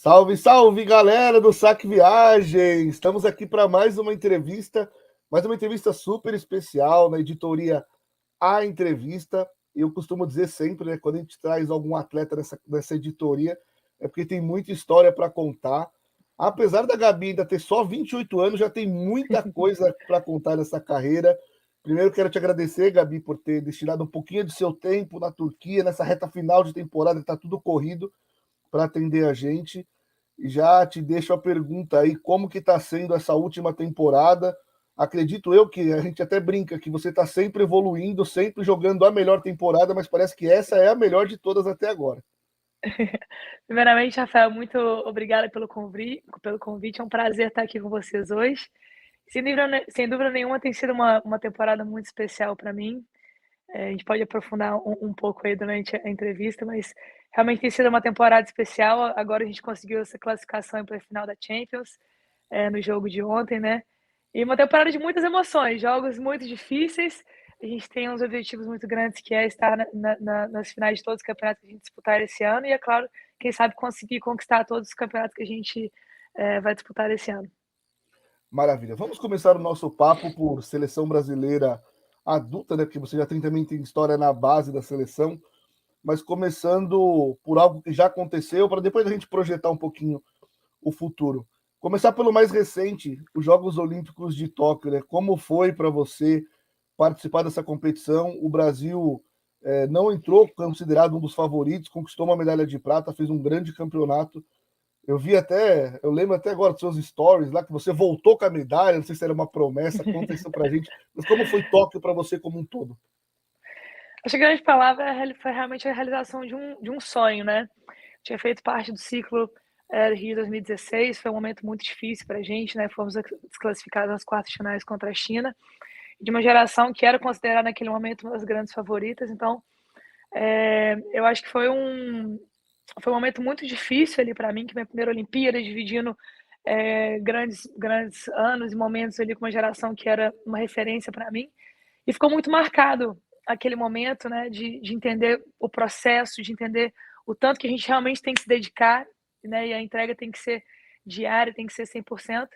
Salve, salve, galera do Saque Viagem! Estamos aqui para mais uma entrevista super especial na editoria A Entrevista. Eu costumo dizer sempre, né, quando a gente traz algum atleta nessa editoria, é porque tem muita história para contar. Apesar da Gabi ainda ter só 28 anos, já tem muita coisa para contar nessa carreira. Primeiro, quero te agradecer, Gabi, por ter destinado um pouquinho do seu tempo na Turquia, nessa reta final de temporada, está tudo corrido para atender a gente. E já te deixo a pergunta aí, como que está sendo essa última temporada? Acredito eu que a gente até brinca que você está sempre evoluindo, sempre jogando a melhor temporada, mas parece que essa é a melhor de todas até agora. Primeiramente, Rafael, muito obrigada pelo convite. É um prazer estar aqui com vocês hoje. Sem dúvida nenhuma, tem sido uma temporada muito especial para mim. A gente pode aprofundar um pouco aí durante a entrevista, mas realmente tem sido uma temporada especial. Agora a gente conseguiu essa classificação para a final da Champions, no jogo de ontem, né? E uma temporada de muitas emoções, jogos muito difíceis. A gente tem uns objetivos muito grandes, que é estar nas finais de todos os campeonatos que a gente disputar esse ano. E, é claro, quem sabe conseguir conquistar todos os campeonatos que a gente vai disputar esse ano. Maravilha. Vamos começar o nosso papo por seleção brasileira adulta, né? Porque você já também tem história na base da seleção, mas começando por algo que já aconteceu, para depois a gente projetar um pouquinho o futuro. Começar pelo mais recente, os Jogos Olímpicos de Tóquio, né? Como foi para você participar dessa competição? O Brasil não entrou considerado um dos favoritos, conquistou uma medalha de prata, fez um grande campeonato. Eu lembro até agora dos seus stories lá, que você voltou com a medalha, não sei se era uma promessa, conta isso pra gente, mas como foi Tóquio para você como um todo? Acho que a grande palavra foi realmente a realização de um sonho, né? Tinha feito parte do ciclo do Rio 2016, foi um momento muito difícil para a gente, né? Fomos desclassificados nas quartas finais contra a China, de uma geração que era considerada naquele momento uma das grandes favoritas. Então, eu acho que foi um momento muito difícil ali para mim, que minha primeira Olimpíada, dividindo grandes anos e momentos ali com uma geração que era uma referência para mim. E ficou muito marcado aquele momento, né, de entender o processo, de entender o tanto que a gente realmente tem que se dedicar, né, e a entrega tem que ser diária, tem que ser 100%.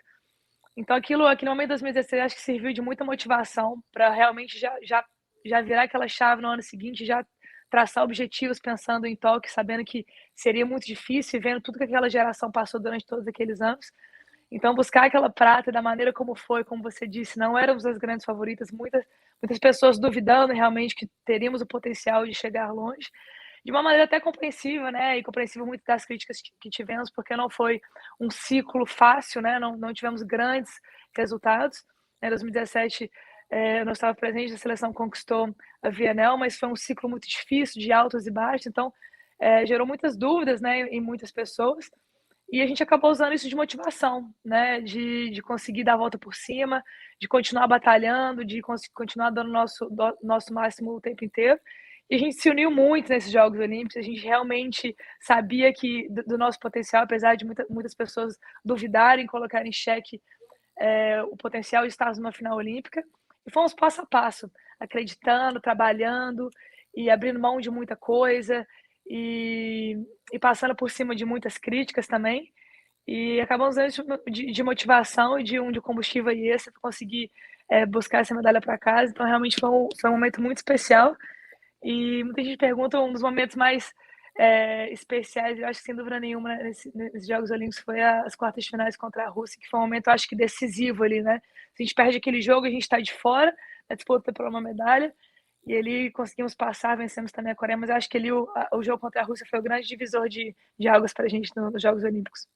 Então aquele momento de 2016 acho que serviu de muita motivação para realmente já virar aquela chave no ano seguinte, já traçar objetivos pensando em Tóquio, sabendo que seria muito difícil e vendo tudo que aquela geração passou durante todos aqueles anos. Então, buscar aquela prata da maneira como foi, como você disse, não éramos as grandes favoritas, muitas pessoas duvidando realmente que teríamos o potencial de chegar longe, de uma maneira até compreensível, né? E compreensível muito das críticas que tivemos, porque não foi um ciclo fácil, né? Não tivemos grandes resultados. Em 2017, eu não estava presente, a seleção conquistou a Vienel, mas foi um ciclo muito difícil, de altos e baixos, então gerou muitas dúvidas, né, em muitas pessoas. E a gente acabou usando isso de motivação, né? De conseguir dar a volta por cima, de continuar batalhando, de continuar dando nosso máximo o tempo inteiro. E a gente se uniu muito nesses Jogos Olímpicos, a gente realmente sabia que do nosso potencial, apesar de muitas pessoas duvidarem, colocarem em xeque o potencial de estarmos numa final olímpica. E fomos passo a passo, acreditando, trabalhando e abrindo mão de muita coisa e, e passando por cima de muitas críticas também. E acabamos usando de motivação e de combustível extra para conseguir buscar essa medalha para casa. Então, realmente foi um momento muito especial. E muita gente pergunta, um dos momentos mais especiais, eu acho que sem dúvida nenhuma, né, nesses Jogos Olímpicos, foi as quartas de finais contra a Rússia, que foi um momento, acho que decisivo ali, né? Se a gente perde aquele jogo, a gente está de fora da disputa por uma medalha. E ali conseguimos passar, vencemos também a Coreia, mas eu acho que ali o jogo contra a Rússia foi o grande divisor de águas para a gente nos Jogos Olímpicos.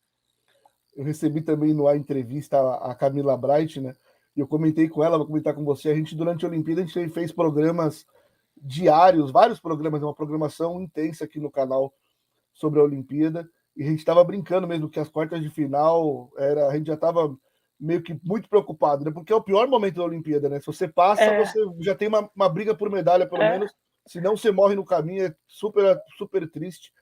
Eu recebi também no ar entrevista a Camila Bright, né? E eu comentei com ela, vou comentar com você. A gente, durante a Olimpíada, a gente fez programas diários, vários programas, uma programação intensa aqui no canal sobre a Olimpíada. E a gente estava brincando mesmo que as quartas de final a gente já estava meio que muito preocupado, né? Porque é o pior momento da Olimpíada, né? Se você passa, É, você já tem uma briga por medalha, pelo é, menos. Se não, você morre no caminho, é super, super triste.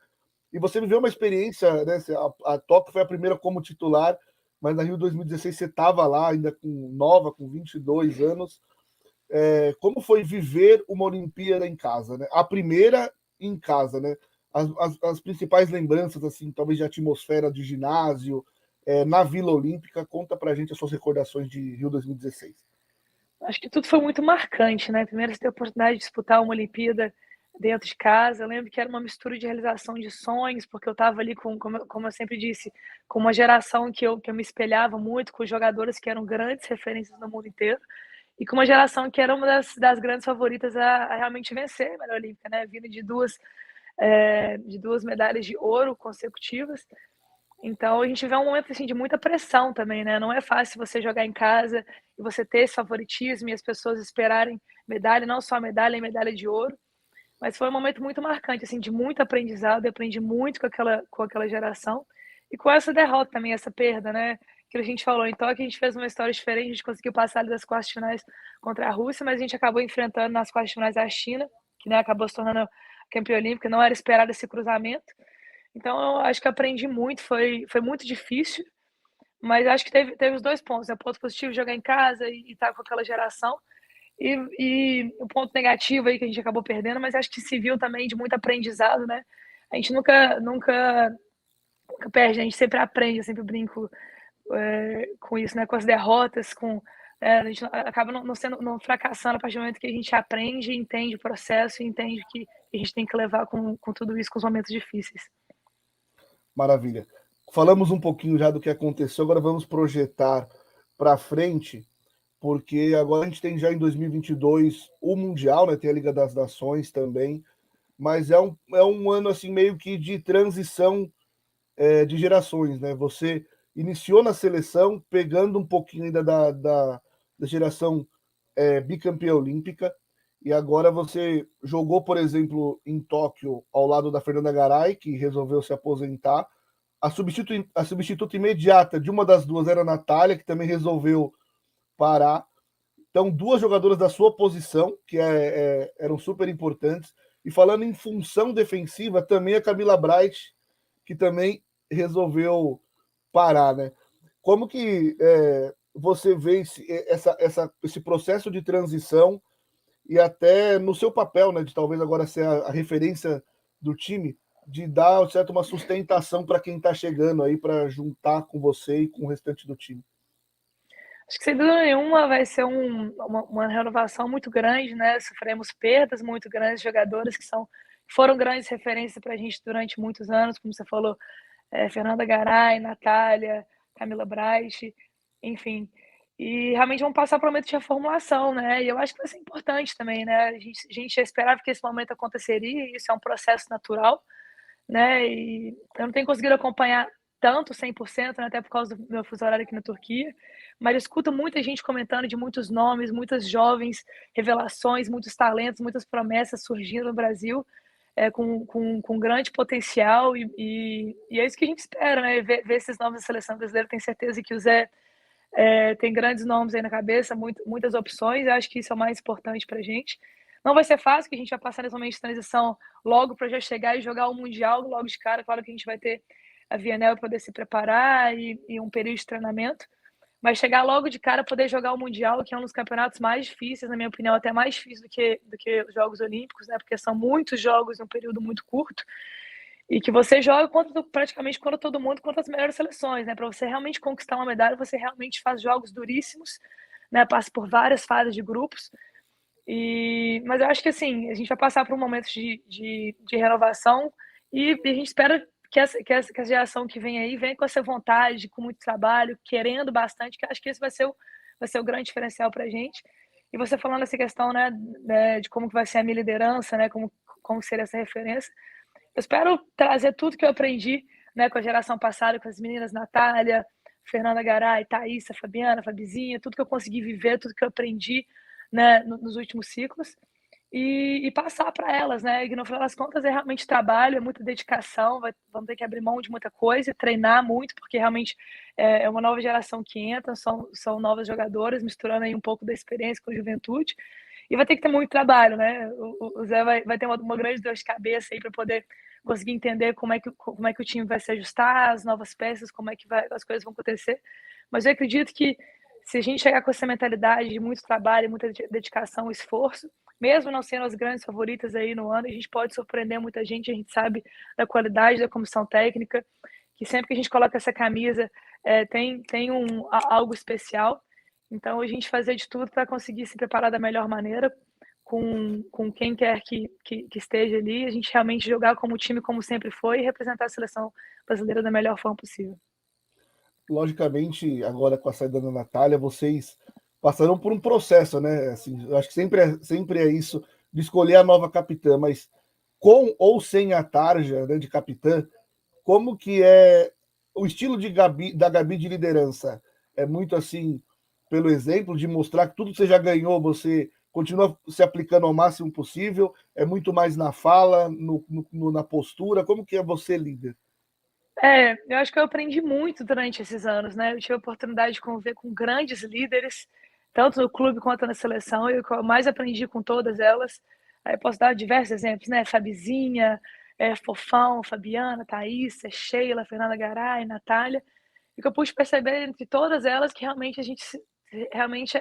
E você viveu uma experiência, né? A Tóquio foi a primeira como titular, mas na Rio 2016 você estava lá, ainda com 22 anos. Como foi viver uma Olimpíada em casa, né? A primeira em casa, né? as principais lembranças, assim, talvez de atmosfera de ginásio, na Vila Olímpica. Conta pra gente as suas recordações de Rio 2016. Acho que tudo foi muito marcante, né? Primeiro, você ter a oportunidade de disputar uma Olimpíada dentro de casa. Eu lembro que era uma mistura de realização de sonhos, porque eu estava ali como eu sempre disse, com uma geração que eu me espelhava muito, com jogadores que eram grandes referências no mundo inteiro, e com uma geração que era uma das grandes favoritas a realmente vencer a medalha olímpica, né? Vindo de duas medalhas de ouro consecutivas. Então a gente vê um momento assim de muita pressão também, né? Não é fácil você jogar em casa e você ter esse favoritismo e as pessoas esperarem medalha, não só medalha e medalha de ouro. Mas foi um momento muito marcante, assim, de muito aprendizado. Eu aprendi muito com aquela geração e com essa derrota também, essa perda, né? Que a gente falou em Tóquio, a gente fez uma história diferente, a gente conseguiu passar das quartas finais contra a Rússia, mas a gente acabou enfrentando nas quartas finais a China, que, né, acabou se tornando campeã olímpica. Não era esperado esse cruzamento. Então, eu acho que aprendi muito, foi muito difícil, mas acho que teve os dois pontos, né? O ponto positivo, jogar em casa e estar com aquela geração, e o ponto negativo aí que a gente acabou perdendo, mas acho que se viu também de muito aprendizado, né? A gente nunca perde, a gente sempre aprende, eu sempre brinco com isso, né? Com as derrotas, a gente acaba não fracassando a partir do momento que a gente aprende, entende o processo e entende que a gente tem que levar com tudo isso, com os momentos difíceis. Maravilha. Falamos um pouquinho já do que aconteceu, agora vamos projetar para frente, porque agora a gente tem já em 2022 o Mundial, né? Tem a Liga das Nações também, mas é um ano assim meio que de transição de gerações, né? Você iniciou na seleção, pegando um pouquinho ainda da geração bicampeã olímpica, e agora você jogou, por exemplo, em Tóquio, ao lado da Fernanda Garay, que resolveu se aposentar. A substituta imediata de uma das duas era a Natália, que também resolveu parar. Então, duas jogadoras da sua posição, que eram super importantes. E falando em função defensiva, também a Camila Bright, que também resolveu parar, né? Como que você vê esse processo de transição e até no seu papel, né, de talvez agora ser a referência do time, de dar certo, uma sustentação para quem está chegando aí para juntar com você e com o restante do time? Acho que sem dúvida nenhuma vai ser uma renovação muito grande, né? Sofremos perdas muito grandes de jogadores foram grandes referências para a gente durante muitos anos, como você falou, Fernanda Garay, Natália, Camila Bright, enfim. E realmente vamos passar por um momento de reformulação, né? E eu acho que vai ser importante também, né? A gente já esperava que esse momento aconteceria, e isso é um processo natural, né? E eu não tenho conseguido acompanhar tanto 100%, né? Até por causa do meu fuso horário aqui na Turquia, mas eu escuto muita gente comentando de muitos nomes, muitas jovens revelações, muitos talentos, muitas promessas surgindo no Brasil, com grande potencial, e é isso que a gente espera, né? Ver esses nomes da seleção brasileira. Tenho certeza que o Zé tem grandes nomes aí na cabeça, muitas opções. Eu acho que isso é o mais importante para a gente. Não vai ser fácil, que a gente vai passar nesse momento de transição logo para já chegar e jogar o Mundial logo de cara. Claro que a gente vai ter a Vianel para poder se preparar e um período de treinamento, mas chegar logo de cara, poder jogar o Mundial, que é um dos campeonatos mais difíceis, na minha opinião, até mais difícil do que os Jogos Olímpicos, né? Porque são muitos jogos em um período muito curto, e que você joga praticamente contra todo mundo, contra as melhores seleções, né? Para você realmente conquistar uma medalha, você realmente faz jogos duríssimos, né? Passa por várias fases de grupos. Mas eu acho que assim, a gente vai passar por um momento de renovação, e a gente espera que essa geração que vem aí venha com essa vontade, com muito trabalho, querendo bastante, que eu acho que esse vai ser o grande diferencial para a gente. E você falando essa questão, né, de como que vai ser a minha liderança, né, como seria essa referência, eu espero trazer tudo que eu aprendi, né, com a geração passada, com as meninas Natália, Fernanda Garay, Thaísa, Fabiana, Fabizinha, tudo que eu consegui viver, tudo que eu aprendi, né, nos últimos ciclos, e passar para elas, né? E no final das contas é realmente trabalho, é muita dedicação, vamos ter que abrir mão de muita coisa, treinar muito, porque realmente é uma nova geração que entra, são novas jogadoras, misturando aí um pouco da experiência com a juventude, e vai ter que ter muito trabalho, né? O Zé vai ter uma grande dor de cabeça aí para poder conseguir entender como é que o time vai se ajustar, as novas peças, como é que as coisas vão acontecer. Mas eu acredito que se a gente chegar com essa mentalidade de muito trabalho, muita dedicação, esforço, mesmo não sendo as grandes favoritas aí no ano, a gente pode surpreender muita gente, a gente sabe da qualidade da comissão técnica, que sempre que a gente coloca essa camisa, tem algo especial. Então, a gente fazer de tudo para conseguir se preparar da melhor maneira, com quem quer que esteja ali, a gente realmente jogar como time, como sempre foi, e representar a seleção brasileira da melhor forma possível. Logicamente, agora com a saída da Natália, vocês passaram por um processo, né? Assim, eu acho que sempre é isso, de escolher a nova capitã, mas com ou sem a tarja, né, de capitã, como que é o estilo da Gabi de liderança? É muito assim, pelo exemplo, de mostrar que tudo que você já ganhou, você continua se aplicando ao máximo possível, é muito mais na fala, na postura, como que é você líder? Eu acho que eu aprendi muito durante esses anos, né? Eu tive a oportunidade de conviver com grandes líderes, tanto no clube quanto na seleção, e o que eu mais aprendi com todas elas. Aí eu posso dar diversos exemplos, né? Fabizinha, Fofão, Fabiana, Thaísa, Sheila, Fernanda Garay, Natália. E que eu pude perceber entre todas elas que realmente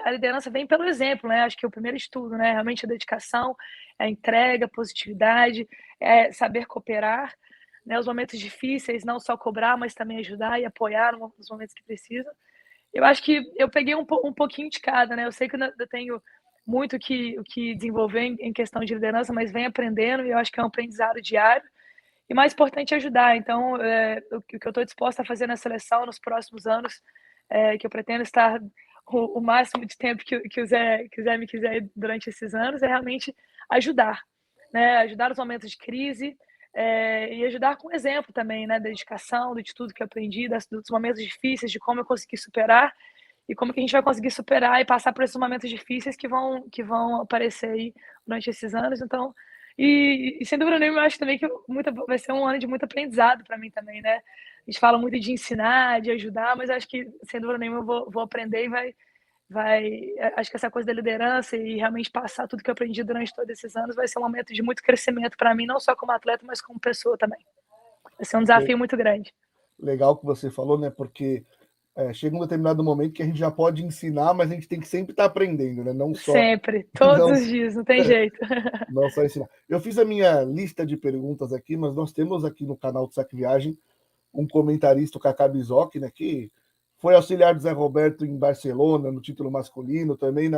a liderança vem pelo exemplo, né? Acho que é o primeiro estudo, né? Realmente a dedicação, a entrega, a positividade, saber cooperar, né? Os momentos difíceis, não só cobrar, mas também ajudar e apoiar nos momentos que precisam. Eu acho que eu peguei um pouquinho de cada, né? Eu sei que eu tenho muito o que desenvolver em questão de liderança, mas venho aprendendo e eu acho que é um aprendizado diário. E mais importante é ajudar. Então, o que eu estou disposta a fazer na seleção nos próximos anos, que eu pretendo estar o máximo de tempo que o Zé me quiser durante esses anos, é realmente ajudar, né? Ajudar nos momentos de crise, e ajudar com exemplo também, né? Dedicação, de tudo que eu aprendi, dos momentos difíceis, de como eu consegui superar e como que a gente vai conseguir superar e passar por esses momentos difíceis que vão aparecer aí durante esses anos. Então, sem dúvida nenhuma, eu acho também que vai ser um ano de muito aprendizado para mim também, né? A gente fala muito de ensinar, de ajudar, mas acho que, sem dúvida nenhuma, eu vou aprender e acho que essa coisa da liderança e realmente passar tudo que eu aprendi durante todos esses anos vai ser um momento de muito crescimento para mim, não só como atleta, mas como pessoa também. Vai ser um desafio muito grande. Legal que você falou, né? Porque chega um determinado momento que a gente já pode ensinar, mas a gente tem que sempre estar aprendendo, né? Não só, Sempre, todos não, os dias, não tem jeito. não só ensinar. Eu fiz a minha lista de perguntas aqui, mas nós temos aqui no canal do Saque Viagem um comentarista, o Kaká Bizoc, né? Que foi auxiliar do Zé Roberto em Barcelona, no título masculino, também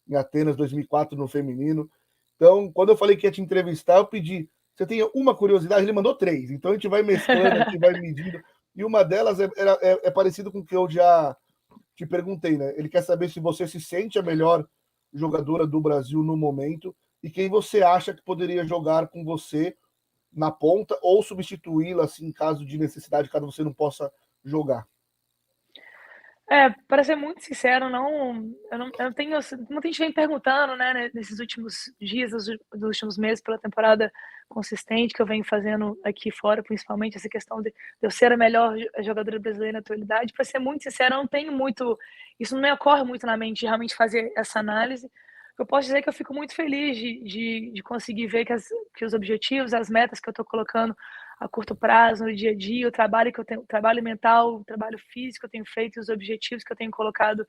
em Atenas 2004 no feminino. Então, quando eu falei que ia te entrevistar, eu pedi, você tem uma curiosidade? Ele mandou três. Então a gente vai mesclando aqui, vai medindo. E uma delas é parecido com o que eu já te perguntei, né? Ele quer saber se você se sente a melhor jogadora do Brasil no momento e quem você acha que poderia jogar com você na ponta ou substituí-la assim, em caso de necessidade, caso você não possa jogar. Para ser muito sincero, eu não tenho, muita gente vem perguntando, né, nesses últimos dias, dos últimos meses, pela temporada consistente que eu venho fazendo aqui fora, principalmente essa questão de eu ser a melhor jogadora brasileira na atualidade. Para ser muito sincero, eu não tenho muito, isso não me ocorre muito na mente de realmente fazer essa análise. Eu posso dizer que eu fico muito feliz de conseguir ver que os objetivos, as metas que eu estou colocando a curto prazo, no dia a dia, o trabalho que eu tenho, o trabalho mental, o trabalho físico que eu tenho feito, os objetivos que eu tenho colocado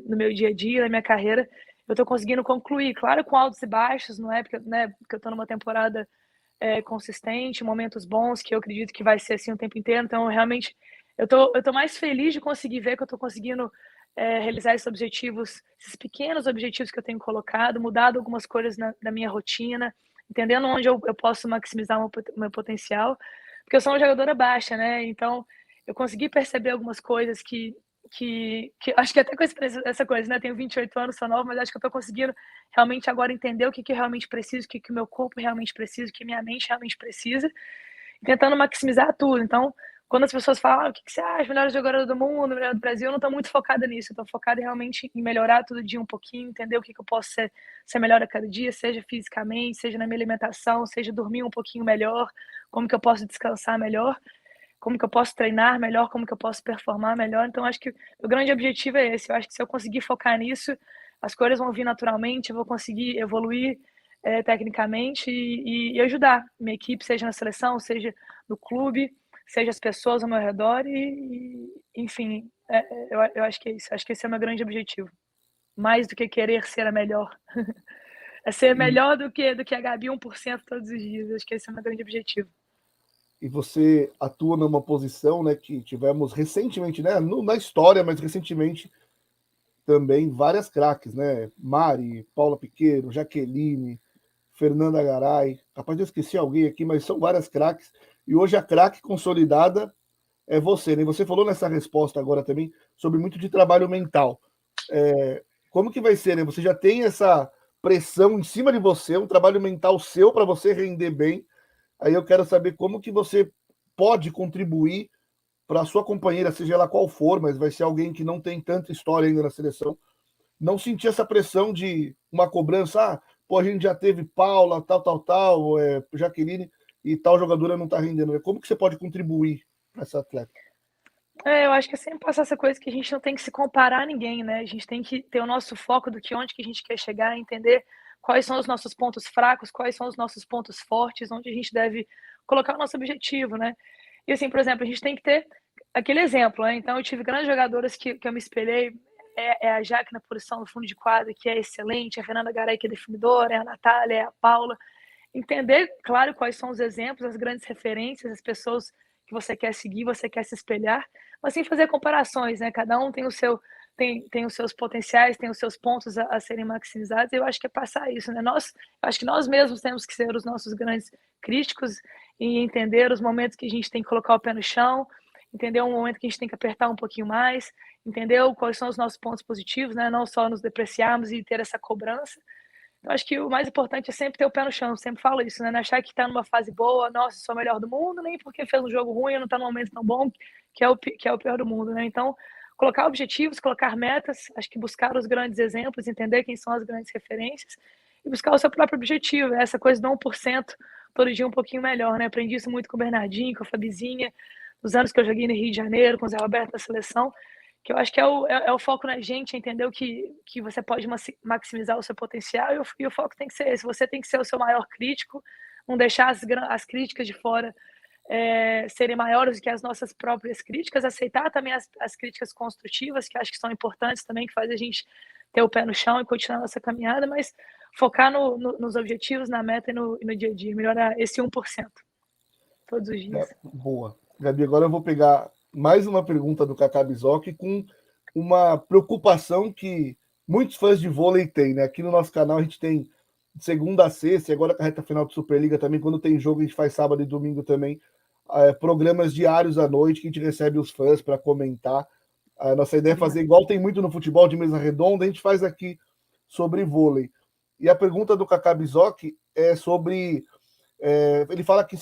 no meu dia a dia, na minha carreira, eu estou conseguindo concluir. Claro, com altos e baixos, não é? Porque, né, porque eu estou numa temporada consistente, momentos bons, que eu acredito que vai ser assim o tempo inteiro. Então, realmente, eu tô mais feliz de conseguir ver que eu estou conseguindo realizar esses objetivos, esses pequenos objetivos que eu tenho colocado, mudado algumas coisas na minha rotina, entendendo onde eu posso maximizar o meu potencial, porque eu sou uma jogadora baixa, né? Então, eu consegui perceber algumas coisas que acho que até com essa coisa, né? Tenho 28 anos, sou nova, mas acho que eu tô conseguindo realmente agora entender o que eu realmente preciso, o que o meu corpo realmente precisa, o que minha mente realmente precisa, tentando maximizar tudo. Então, quando as pessoas falam, o que você acha, melhor jogadora do mundo, melhor do Brasil, eu não estou muito focada nisso. Eu estou focada realmente em melhorar todo dia um pouquinho, entender o que eu posso ser melhor a cada dia, seja fisicamente, seja na minha alimentação, seja dormir um pouquinho melhor, como que eu posso descansar melhor, como que eu posso treinar melhor, como que eu posso performar melhor. Então, acho que o grande objetivo é esse. Eu acho que se eu conseguir focar nisso, as coisas vão vir naturalmente, eu vou conseguir evoluir tecnicamente e ajudar minha equipe, seja na seleção, seja no clube, seja as pessoas ao meu redor enfim, eu acho que é isso. Acho que esse é o meu grande objetivo. Mais do que querer ser a melhor. É ser melhor do que a Gabi 1% todos os dias. Acho que esse é o meu grande objetivo. E você atua numa posição, né, que tivemos recentemente, né, na história, mas recentemente também várias craques, né? Mari, Paula Piqueiro, Jaqueline, Fernanda Garay. Capaz de eu esquecer alguém aqui, mas são várias craques. E hoje a craque consolidada é você, né? Você falou nessa resposta agora também sobre muito de trabalho mental. Como que vai ser, né? Você já tem essa pressão em cima de você, um trabalho mental seu para você render bem. Aí eu quero saber como que você pode contribuir para a sua companheira, seja ela qual for, mas vai ser alguém que não tem tanta história ainda na seleção, não sentir essa pressão de uma cobrança, pô, a gente já teve Paula, tal, Jaqueline, e tal jogadora não está rendendo. Como que você pode contribuir para essa atleta? Eu acho que é sempre passar essa coisa que a gente não tem que se comparar a ninguém, né? A gente tem que ter o nosso foco do que onde que a gente quer chegar, entender quais são os nossos pontos fracos, quais são os nossos pontos fortes, onde a gente deve colocar o nosso objetivo, né? E assim, por exemplo, a gente tem que ter aquele exemplo, né? Então eu tive grandes jogadoras que eu me espelhei, é a Jaque na posição do fundo de quadro, que é excelente, a Fernanda Garay, que é definidora, é a Natália, é a Paula. Entender, claro, quais são os exemplos, as grandes referências, as pessoas que você quer seguir, você quer se espelhar, mas sem fazer comparações, né? Cada um tem o seu tem os seus potenciais, tem os seus pontos a serem maximizados. Eu acho que é passar isso, né? Acho que nós mesmos temos que ser os nossos grandes críticos e entender os momentos que a gente tem que colocar o pé no chão, entender um momento que a gente tem que apertar um pouquinho mais, entender quais são os nossos pontos positivos, né? Não só nos depreciarmos e ter essa cobrança. Eu acho que o mais importante é sempre ter o pé no chão, eu sempre falo isso, né? Não achar que tá numa fase boa, nossa, sou o melhor do mundo, nem porque fez um jogo ruim, não tá num momento tão bom, que é o pior do mundo, né? Então, colocar objetivos, colocar metas, acho que buscar os grandes exemplos, entender quem são as grandes referências e buscar o seu próprio objetivo, essa coisa do 1% todo dia um pouquinho melhor, né? Aprendi isso muito com o Bernardinho, com a Fabizinha, nos anos que eu joguei no Rio de Janeiro, com o Zé Roberto da seleção, que eu acho que é o foco na gente, entender que você pode maximizar o seu potencial e o foco tem que ser esse. Você tem que ser o seu maior crítico, não deixar as críticas de fora serem maiores do que as nossas próprias críticas, aceitar também as críticas construtivas, que acho que são importantes também, que faz a gente ter o pé no chão e continuar a nossa caminhada, mas focar nos objetivos, na meta e no dia a dia, melhorar esse 1% todos os dias. Boa. Gabi, agora eu vou pegar mais uma pergunta do Kaká Bizoc com uma preocupação que muitos fãs de vôlei têm, né? Aqui no nosso canal a gente tem de segunda a sexta, e agora com a reta final de Superliga também, quando tem jogo a gente faz sábado e domingo também, programas diários à noite que a gente recebe os fãs para comentar. A nossa ideia é fazer igual tem muito no futebol de mesa redonda, a gente faz aqui sobre vôlei. E a pergunta do Kaká Bizoc é sobre ele fala que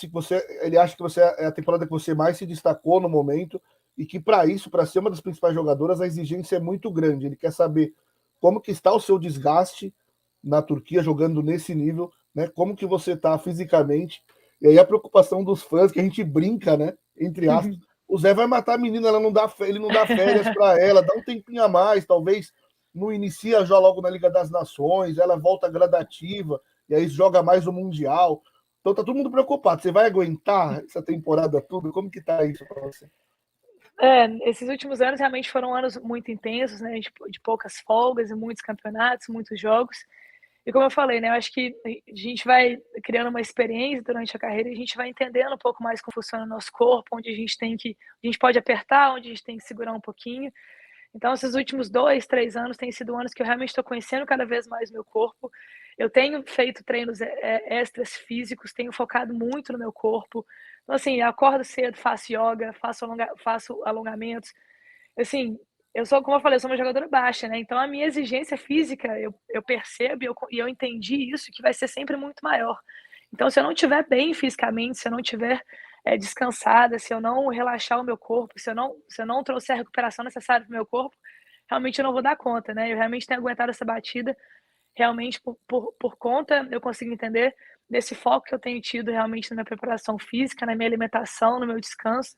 ele acha que você é a temporada que você mais se destacou no momento e que para isso, para ser uma das principais jogadoras, a exigência é muito grande. Ele quer saber como que está o seu desgaste na Turquia jogando nesse nível, né? Como que você está fisicamente? E aí a preocupação dos fãs que a gente brinca, né? Entre aspas, o Zé vai matar a menina, ele não dá férias para ela, dá um tempinho a mais, talvez não inicia já logo na Liga das Nações, ela volta gradativa e aí joga mais o Mundial. Então tá todo mundo preocupado. Você vai aguentar essa temporada toda? Como que tá isso para você? Esses últimos anos realmente foram anos muito intensos, né? De poucas folgas e muitos campeonatos, muitos jogos. E como eu falei, né? Eu acho que a gente vai criando uma experiência durante a carreira e a gente vai entendendo um pouco mais como funciona o nosso corpo, onde a gente pode apertar, onde a gente tem que segurar um pouquinho. Então, esses últimos 2, 3 anos têm sido anos que eu realmente estou conhecendo cada vez mais meu corpo. Eu tenho feito treinos extras físicos, tenho focado muito no meu corpo. Então, assim, eu acordo cedo, faço yoga, faço alongamentos. Assim, como eu falei, eu sou uma jogadora baixa, né? Então, a minha exigência física, eu percebo e eu entendi isso, que vai ser sempre muito maior. Então, se eu não estiver bem fisicamente, se eu não estiver descansada, se eu não relaxar o meu corpo, se eu não trouxer a recuperação necessária para o meu corpo, realmente eu não vou dar conta, né? Eu realmente tenho aguentado essa batida, realmente por conta, eu consigo entender desse foco que eu tenho tido realmente na minha preparação física, na minha alimentação, no meu descanso.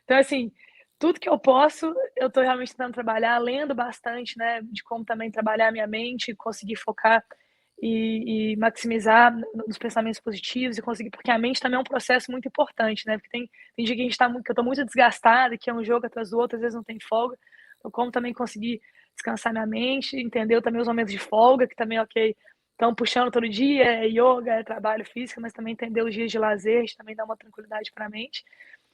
Então, assim, tudo que eu posso, eu estou realmente tentando trabalhar, lendo bastante, né, de como também trabalhar a minha mente, conseguir focar e maximizar nos pensamentos positivos e conseguir, porque a mente também é um processo muito importante, né? Porque tem dia que que eu tô muito desgastada, que é um jogo atrás do outro, às vezes não tem folga. Então, como também conseguir descansar minha mente, entender também os momentos de folga, que também, ok, Então, puxando todo dia, é yoga, é trabalho físico, mas também entender os dias de lazer, também dá uma tranquilidade para a mente.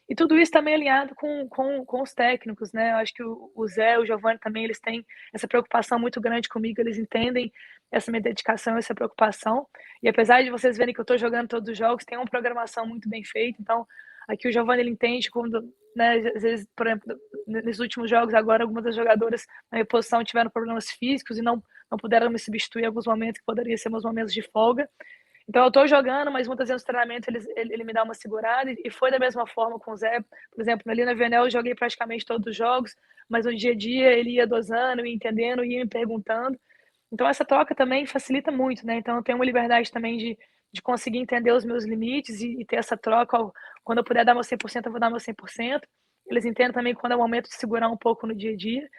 E tudo isso também alinhado com os técnicos, né? Eu acho que o Zé, o Giovanni também, eles têm essa preocupação muito grande comigo, eles entendem essa minha dedicação, essa preocupação. E apesar de vocês verem que eu estou jogando todos os jogos, tem uma programação muito bem feita. Então, aqui o Giovanni, ele entende quando, né, às vezes, por exemplo, nesses últimos jogos agora, algumas das jogadoras na minha posição tiveram problemas físicos e não puderam me substituir em alguns momentos que poderiam ser meus momentos de folga. Então eu tô jogando, mas muitas vezes no treinamento ele me dá uma segurada, e foi da mesma forma com o Zé. Por exemplo, ali na VNL eu joguei praticamente todos os jogos, mas no dia a dia ele ia dosando, ia entendendo, ia me perguntando. Então essa troca também facilita muito, né? Então eu tenho uma liberdade também de conseguir entender os meus limites e ter essa troca. Quando eu puder dar meu 100%, eu vou dar meu 100%. Eles entendem também quando é o momento de segurar um pouco no dia a dia.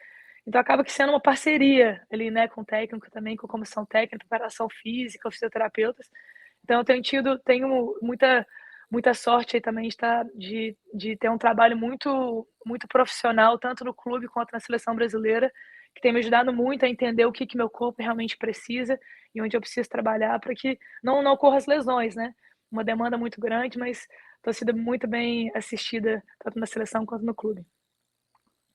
Então acaba que sendo uma parceria ali, né, com o técnico também, com a comissão técnica, preparação física, fisioterapeutas. Então eu tenho muita sorte aí também de ter um trabalho muito profissional, tanto no clube quanto na seleção brasileira, que tem me ajudado muito a entender o que meu corpo realmente precisa e onde eu preciso trabalhar para que não ocorra as lesões, né? Uma demanda muito grande, mas estou sendo muito bem assistida, tanto na seleção quanto no clube.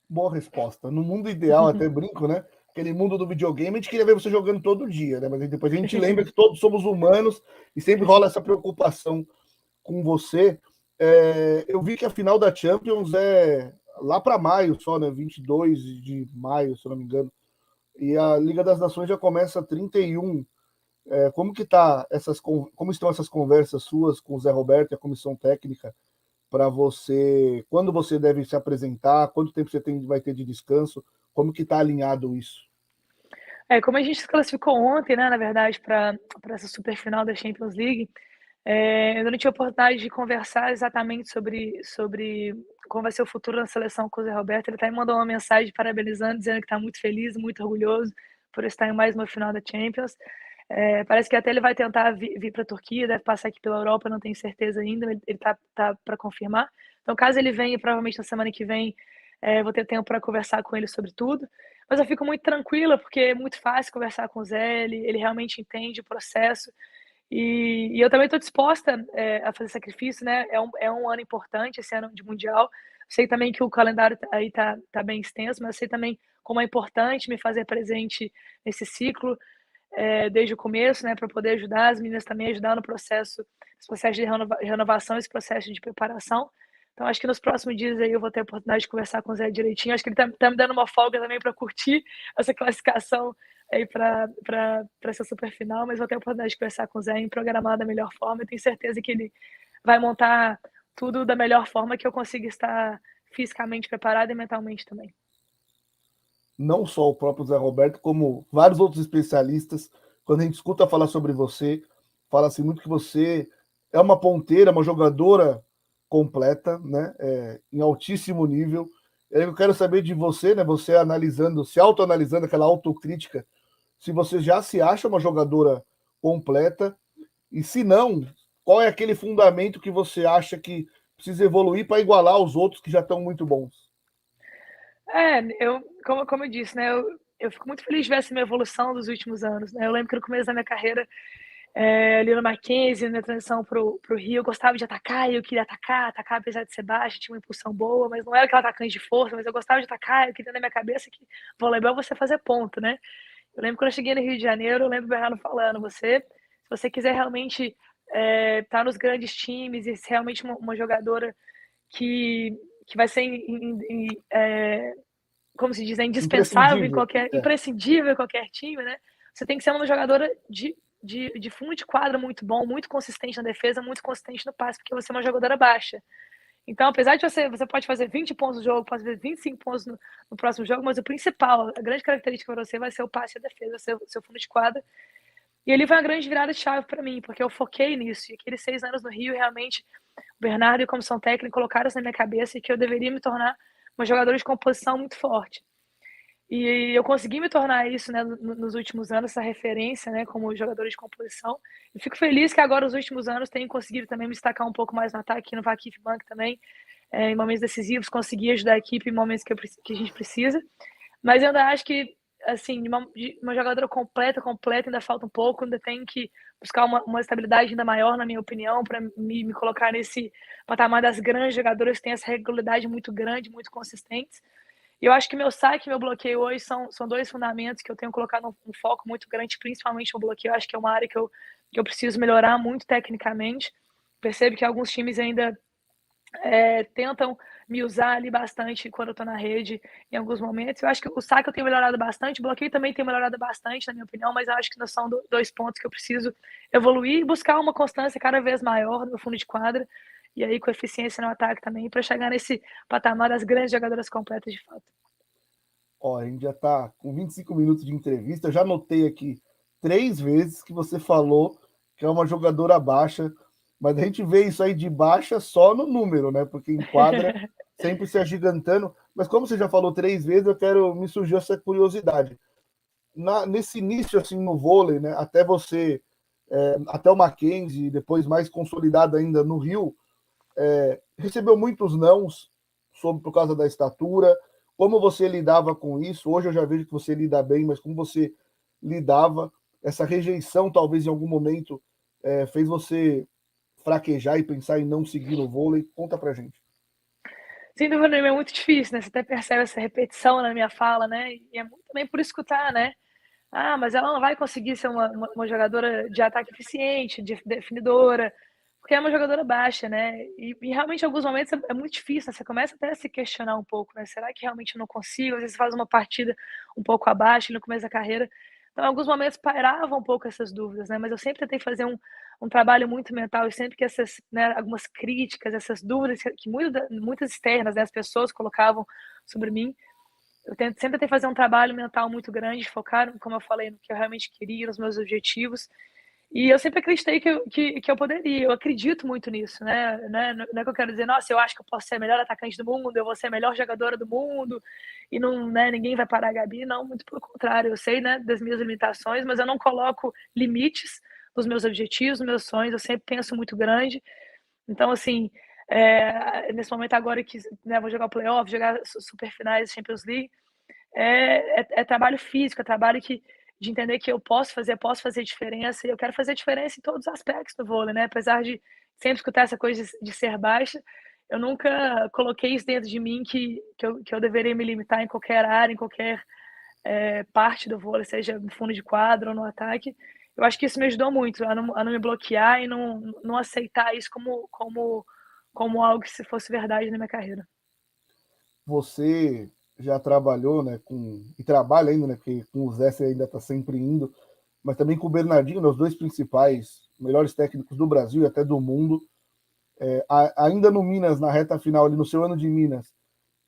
Boa resposta. No mundo ideal, até brinco, né? Aquele mundo do videogame, a gente queria ver você jogando todo dia, né? Mas depois a gente lembra que todos somos humanos e sempre rola essa preocupação com você. Eu vi que a final da Champions é lá para maio só, né? 22 de maio, se eu não me engano. E a Liga das Nações já começa 31. Como que tá como estão essas conversas suas com o Zé Roberto e a comissão técnica para você, quando você deve se apresentar, quanto tempo você vai ter de descanso, como que está alinhado isso? Como a gente se classificou ontem, né, na verdade, para essa super final da Champions League, eu ainda não tive a oportunidade de conversar exatamente sobre como vai ser o futuro da seleção com o Zé Roberto. Ele até me mandou uma mensagem parabenizando, dizendo que está muito feliz, muito orgulhoso por estar em mais uma final da Champions. Parece que até ele vai tentar vir para a Turquia, deve passar aqui pela Europa, não tenho certeza ainda, ele está para confirmar. Então, caso ele venha, provavelmente na semana que vem, vou ter tempo para conversar com ele sobre tudo. Mas eu fico muito tranquila, porque é muito fácil conversar com o Zé, ele realmente entende o processo. E eu também estou disposta a fazer sacrifício, né? É um ano importante, esse ano de Mundial. Sei também que o calendário aí tá bem extenso, mas sei também como é importante me fazer presente nesse ciclo desde o começo, né? Para poder ajudar as meninas também, ajudar no processo, esse processo de renovação, esse processo de preparação. Então, acho que nos próximos dias aí eu vou ter a oportunidade de conversar com o Zé direitinho. Acho que ele tá me dando uma folga também para curtir essa classificação aí para essa super final, mas vou ter a oportunidade de conversar com o Zé e programar da melhor forma. Eu tenho certeza que ele vai montar tudo da melhor forma, que eu consiga estar fisicamente preparado e mentalmente também. Não só o próprio Zé Roberto, como vários outros especialistas, quando a gente escuta falar sobre você, fala-se muito que você é uma ponteira, uma jogadora completa, né? Em altíssimo nível. Eu quero saber de você, né? Você analisando, se autoanalisando, aquela autocrítica, se você já se acha uma jogadora completa, e se não, qual é aquele fundamento que você acha que precisa evoluir para igualar os outros que já estão muito bons? Como eu disse, né? Eu fico muito feliz de ver essa minha evolução dos últimos anos, né? Eu lembro que no começo da minha carreira, ali no Mackenzie, na transição pro Rio, eu gostava de atacar, eu queria atacar apesar de ser baixa, tinha uma impulsão boa, mas não era aquela atacante de força, mas eu gostava de atacar, eu queria na minha cabeça que voleibol é você fazer ponto, né? Eu lembro quando eu cheguei no Rio de Janeiro, eu lembro o Bernardo falando, se você quiser realmente estar nos grandes times e ser realmente uma jogadora que vai ser, como se diz, indispensável imprescindível em qualquer time, né? Você tem que ser uma jogadora de fundo de quadra muito bom, muito consistente na defesa, muito consistente no passe, porque você é uma jogadora baixa. Então, apesar de você pode fazer 20 pontos no jogo, pode fazer 25 pontos no próximo jogo, mas o principal, a grande característica para você vai ser o passe e a defesa, seu fundo de quadra. E ali foi uma grande virada de chave para mim, porque eu foquei nisso. E aqueles 6 anos no Rio, realmente, o Bernardo e a comissão técnica colocaram isso na minha cabeça e que eu deveria me tornar uma jogadora de composição muito forte. E eu consegui me tornar isso, né, nos últimos anos, essa referência, né, como jogadora de composição. E fico feliz que agora, nos últimos anos, tenho conseguido também me destacar um pouco mais no ataque, no Vakif Bank também, em momentos decisivos, conseguir ajudar a equipe em momentos que a gente precisa. Mas eu ainda acho que assim, de uma jogadora completa, ainda falta um pouco, ainda tenho que buscar uma estabilidade ainda maior, na minha opinião, para me colocar nesse patamar das grandes jogadoras que têm essa regularidade muito grande, muito consistentes. E eu acho que meu saque e meu bloqueio hoje são dois fundamentos que eu tenho colocado um foco muito grande, principalmente no bloqueio. Eu acho que é uma área que eu preciso melhorar muito tecnicamente. Percebo que alguns times ainda tentam me usar ali bastante quando eu tô na rede em alguns momentos. Eu acho que o saque eu tenho melhorado bastante, o bloqueio também tem melhorado bastante, na minha opinião, mas eu acho que não são dois pontos que eu preciso evoluir e buscar uma constância cada vez maior no meu fundo de quadra, e aí com eficiência no ataque também, para chegar nesse patamar das grandes jogadoras completas de fato. Ó, a gente já está com 25 minutos de entrevista. Eu já notei aqui 3 vezes que você falou que é uma jogadora baixa, mas a gente vê isso aí de baixa só no número, né? Porque em quadra sempre se agigantando. Mas como você já falou 3 vezes, me surgiu essa curiosidade. Nesse início, assim, no vôlei, né? Até você, até o Mackenzie, depois mais consolidado ainda no Rio, recebeu muitos nãos por causa da estatura. Como você lidava com isso? Hoje eu já vejo que você lida bem, mas como você lidava? Essa rejeição, talvez em algum momento, fez você fraquejar e pensar em não seguir no vôlei? Conta pra gente. Sem dúvida nenhuma, é muito difícil, né? Você até percebe essa repetição na minha fala, né? E é muito também por escutar, né? Ah, mas ela não vai conseguir ser uma jogadora de ataque eficiente, de definidora, porque é uma jogadora baixa, né? E realmente, em alguns momentos, é muito difícil, né? Você começa até a se questionar um pouco, né? Será que realmente eu não consigo? Às vezes você faz uma partida um pouco abaixo no começo da carreira. Então, em alguns momentos, pairava um pouco essas dúvidas, né? Mas eu sempre tentei fazer um trabalho muito mental e sempre que essas, né, algumas críticas, essas dúvidas que muitas externas, né, as pessoas colocavam sobre mim, sempre tentei fazer um trabalho mental muito grande, focar, como eu falei, no que eu realmente queria, nos meus objetivos. E eu sempre acreditei que eu poderia, eu acredito muito nisso, né? Não é que eu quero dizer, nossa, eu acho que eu posso ser a melhor atacante do mundo, eu vou ser a melhor jogadora do mundo, e não, né, ninguém vai parar a Gabi, não, muito pelo contrário, eu sei, né, das minhas limitações, mas eu não coloco limites nos meus objetivos, nos meus sonhos, eu sempre penso muito grande. Então, assim, nesse momento agora que, né, vou jogar o playoff, jogar super finais, Champions League, é trabalho físico, é trabalho de entender que eu posso fazer diferença, e eu quero fazer diferença em todos os aspectos do vôlei, né? Apesar de sempre escutar essa coisa de ser baixa, eu nunca coloquei isso dentro de mim que eu deveria me limitar em qualquer área, em qualquer parte do vôlei, seja no fundo de quadro ou no ataque. Eu acho que isso me ajudou muito a não me bloquear e não aceitar isso como algo que se fosse verdade na minha carreira. Você já trabalhou, né, e trabalha ainda, né, porque com o Zé você ainda está sempre indo, mas também com o Bernardinho, né, os dois principais, melhores técnicos do Brasil e até do mundo. Ainda no Minas, na reta final, ali no seu ano de Minas,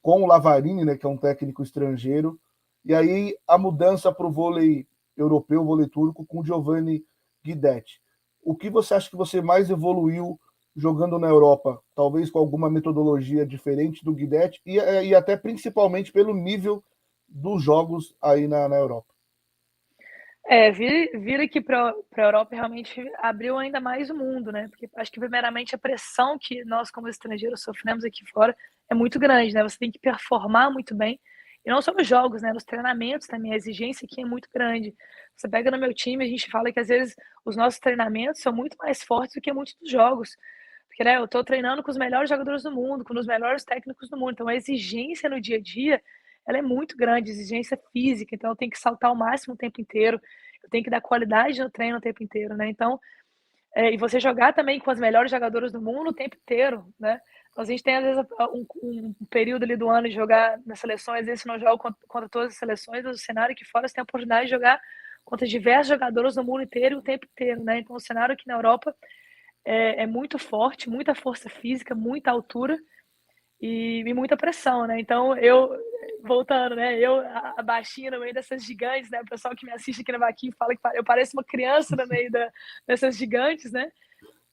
com o Lavarini, né, que é um técnico estrangeiro, e aí a mudança para o vôlei europeu, vôlei turco, com o Giovanni Guidetti. O que você acha que você mais evoluiu jogando na Europa? Talvez com alguma metodologia diferente do Guidetti e até principalmente pelo nível dos jogos aí na Europa. Vir aqui para a Europa realmente abriu ainda mais o mundo, né? Porque acho que, primeiramente, a pressão que nós, como estrangeiros, sofremos aqui fora é muito grande, né? Você tem que performar muito bem, e não só nos jogos, né? Nos treinamentos também, a exigência aqui é muito grande. Você pega no meu time, a gente fala que às vezes os nossos treinamentos são muito mais fortes do que muitos dos jogos. Porque, né, eu estou treinando com os melhores jogadores do mundo, com os melhores técnicos do mundo. Então, a exigência no dia a dia, ela é muito grande, exigência física. Então, eu tenho que saltar o máximo o tempo inteiro. Eu tenho que dar qualidade no treino o tempo inteiro, né? Então, e você jogar também com as melhores jogadoras do mundo o tempo inteiro, né? Então, a gente tem, às vezes, um período ali do ano de jogar nas seleções, às vezes você não joga contra todas as seleções, mas o cenário aqui fora você tem a oportunidade de jogar contra diversos jogadores do mundo inteiro o tempo inteiro, né? Então, o cenário aqui na Europa é muito forte, muita força física, muita altura e muita pressão, né? Então, voltando, né? A baixinha no meio dessas gigantes, né? O pessoal que me assiste aqui na Vaquinha fala que eu pareço uma criança no meio dessas gigantes, né?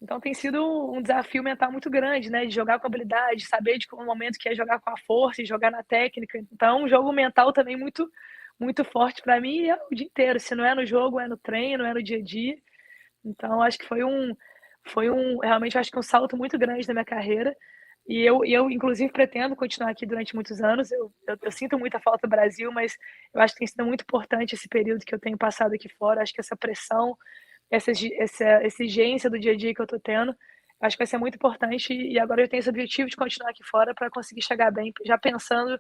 Então, tem sido um desafio mental muito grande, né? De jogar com habilidade, saber de qual momento que é jogar com a força e jogar na técnica. Então, um jogo mental também muito, muito forte para mim é o dia inteiro. Se não é no jogo, é no treino, é no dia a dia. Então, acho que realmente acho que um salto muito grande na minha carreira. eu, inclusive, pretendo continuar aqui durante muitos anos. Eu sinto muita falta do Brasil, mas eu acho que tem sido muito importante esse período que eu tenho passado aqui fora. Acho que essa pressão, essa exigência do dia a dia que eu estou tendo, acho que vai ser muito importante. E agora eu tenho esse objetivo de continuar aqui fora para conseguir chegar bem, já pensando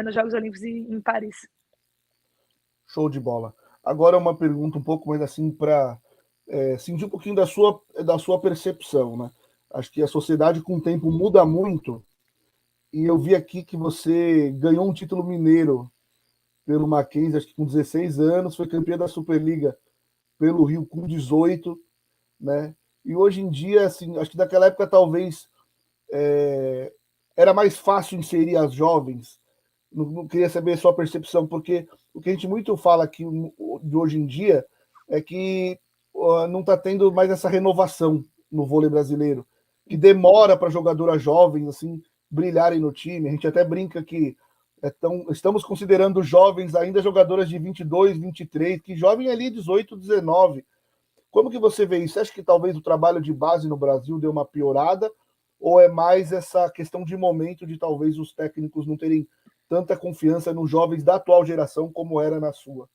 nos Jogos Olímpicos em Paris. Show de bola. Agora uma pergunta um pouco mais assim para sentir um pouquinho da sua percepção, né? Acho que a sociedade com o tempo muda muito e eu vi aqui que você ganhou um título mineiro pelo Mackenzie, acho que com 16 anos, foi campeã da Superliga pelo Rio com 18, né? E hoje em dia, assim, acho que naquela época talvez era mais fácil inserir as jovens. Não queria saber a sua percepção, porque o que a gente muito fala aqui de hoje em dia é que não está tendo mais essa renovação no vôlei brasileiro, que demora para jogadoras jovens assim brilharem no time. A gente até brinca que estamos considerando jovens ainda jogadoras de 22, 23, que jovem ali 18, 19. Como que você vê isso? Você acha que talvez o trabalho de base no Brasil deu uma piorada? Ou é mais essa questão de momento de talvez os técnicos não terem tanta confiança nos jovens da atual geração como era na sua?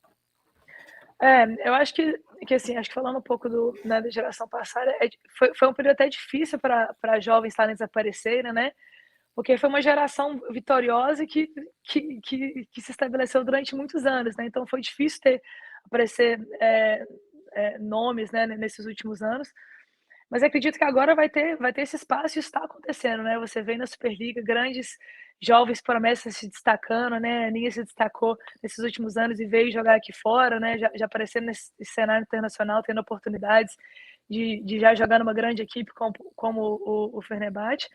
Eu acho que assim, acho que falando um pouco né, da geração passada, foi um período até difícil para jovens talentos aparecerem, né? Porque foi uma geração vitoriosa que se estabeleceu durante muitos anos, né? Então foi difícil aparecer nomes, né, nesses últimos anos. Mas acredito que agora vai ter esse espaço e está acontecendo, né? Você vê na Superliga grandes jovens promessas se destacando, né? A Aninha se destacou nesses últimos anos e veio jogar aqui fora, né? Já aparecendo nesse cenário internacional, tendo oportunidades de já jogar numa grande equipe como o Fenerbahçe.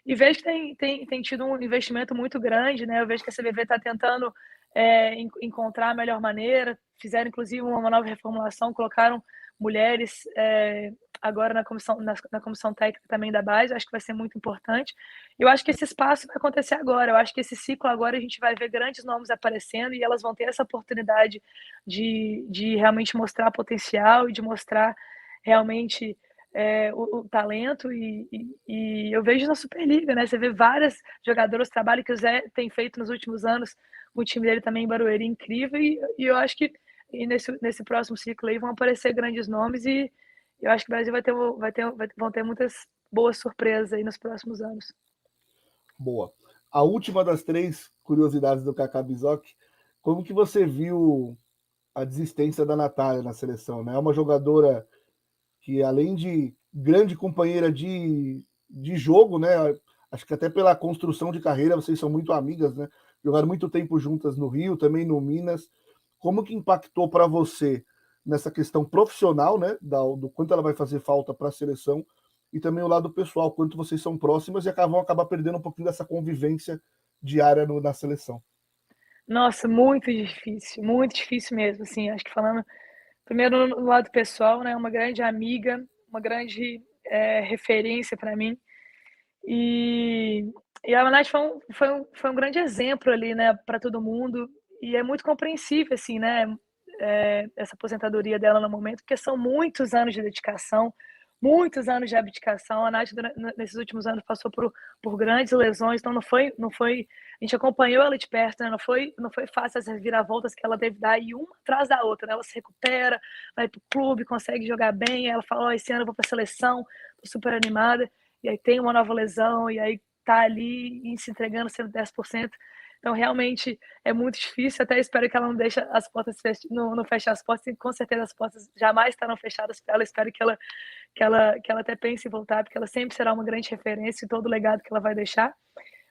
E vejo que tem tido um investimento muito grande, né? Eu vejo que a CBV está tentando encontrar a melhor maneira. Fizeram, inclusive, uma nova reformulação, colocaram mulheres agora na comissão técnica também da base. Acho que vai ser muito importante. Eu acho que esse espaço vai acontecer agora. Eu acho que esse ciclo agora a gente vai ver grandes nomes aparecendo e elas vão ter essa oportunidade de realmente mostrar potencial e de mostrar realmente o talento e eu vejo na Superliga, né? Você vê várias jogadoras, trabalho que o Zé tem feito nos últimos anos, o time dele também em Barueri, incrível, e eu acho que nesse próximo ciclo aí vão aparecer grandes nomes e eu acho que o Brasil vão ter muitas boas surpresas aí nos próximos anos. Boa. A última das três curiosidades do Kaká Bizoc, como que você viu a desistência da Natália na seleção, né? É uma jogadora que, além de grande companheira de jogo, né? Acho que até pela construção de carreira, vocês são muito amigas, né? Jogaram muito tempo juntas no Rio, também no Minas. Como que impactou para você nessa questão profissional, né? Do quanto ela vai fazer falta para a seleção e também o lado pessoal, quanto vocês são próximas e vão acabar perdendo um pouquinho dessa convivência diária na seleção. Nossa, muito difícil mesmo, assim, acho que falando primeiro no lado pessoal, né, uma grande amiga, uma grande referência para mim, e a Nath foi um grande exemplo ali, né, para todo mundo, e é muito compreensível, assim, né, essa aposentadoria dela no momento, porque são muitos anos de dedicação, muitos anos de abdicação. A Nath, nesses últimos anos, passou por grandes lesões, então não foi. A gente acompanhou ela de perto, né? Não foi fácil as reviravoltas que ela teve dar, e uma atrás da outra, né? Ela se recupera, vai pro clube, consegue jogar bem. Ela fala: oh, esse ano eu vou pra seleção, tô super animada, e aí tem uma nova lesão, e aí tá ali e se entregando 110%. Então, realmente é muito difícil. Até espero que ela não deixe as portas não feche as portas. E com certeza as portas jamais estarão fechadas para ela. Espero que ela até pense em voltar, porque ela sempre será uma grande referência em todo o legado que ela vai deixar.